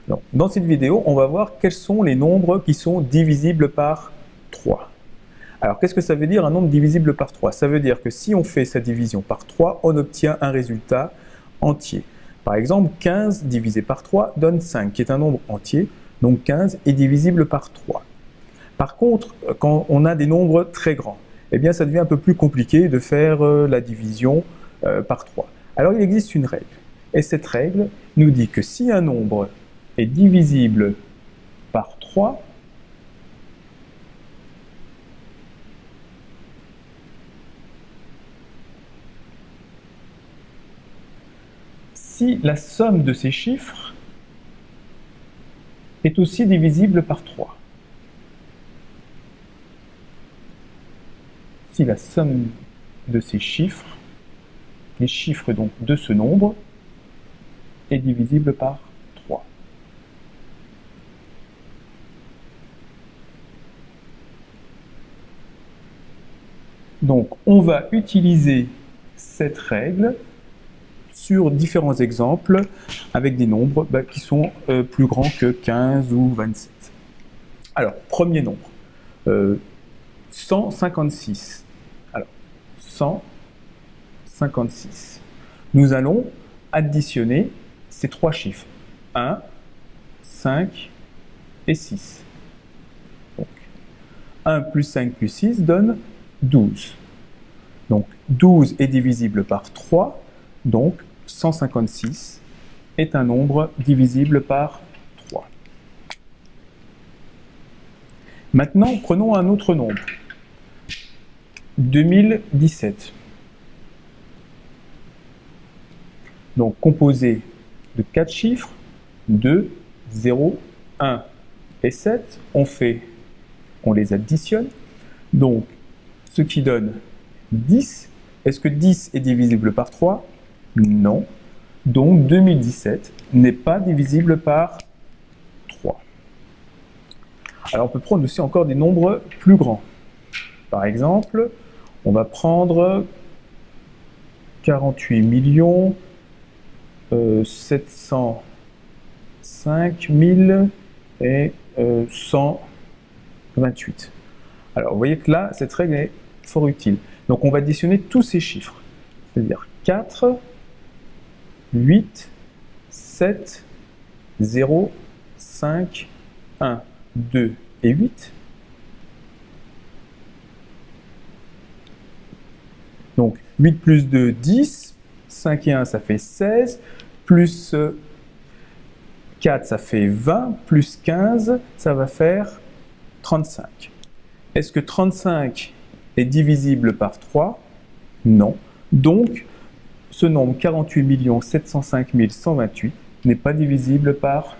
Donc, dans cette vidéo, on va voir quels sont les nombres qui sont divisibles par 3. Alors, qu'est-ce que ça veut dire un nombre divisible par 3? Ça veut dire que si on fait sa division par 3, on obtient un résultat entier. Par exemple, 15 divisé par 3 donne 5, qui est un nombre entier. Donc 15 est divisible par 3. Par contre, quand on a des nombres très grands, eh bien, ça devient un peu plus compliqué de faire la division par 3. Alors, il existe une règle. Et cette règle nous dit que si un nombre est divisible par 3, si la somme de ces chiffres est aussi divisible par 3. Si la somme de ces chiffres, les chiffres donc de ce nombre, est divisible par 3. Donc on va utiliser cette règle sur différents exemples avec des nombres qui sont plus grands que 15 ou 27. Alors, premier nombre, 156. Alors, 156. Nous allons additionner ces trois chiffres, 1, 5 et 6. Donc, 1 plus 5 plus 6 donne 12. Donc, 12 est divisible par 3, donc 156 est un nombre divisible par 3. Maintenant, prenons un autre nombre, 2017. Donc, composé de 4 chiffres, 2, 0, 1 et 7, on les additionne. Donc, ce qui donne 10. Est-ce que 10 est divisible par 3? Non. Donc 2017 n'est pas divisible par 3. Alors on peut prendre aussi encore des nombres plus grands. Par exemple, on va prendre 48 705 000 et 128. Alors vous voyez que là, cette règle est fort utile. Donc on va additionner tous ces chiffres, c'est-à-dire 4, 8, 7, 0, 5, 1, 2 et 8. Donc 8 plus 2, 10, 5 et 1 ça fait 16, plus 4 ça fait 20, plus 15 ça va faire 35. Est-ce que 35 est divisible par 3? Non. Donc, ce nombre 48 705 128 n'est pas divisible par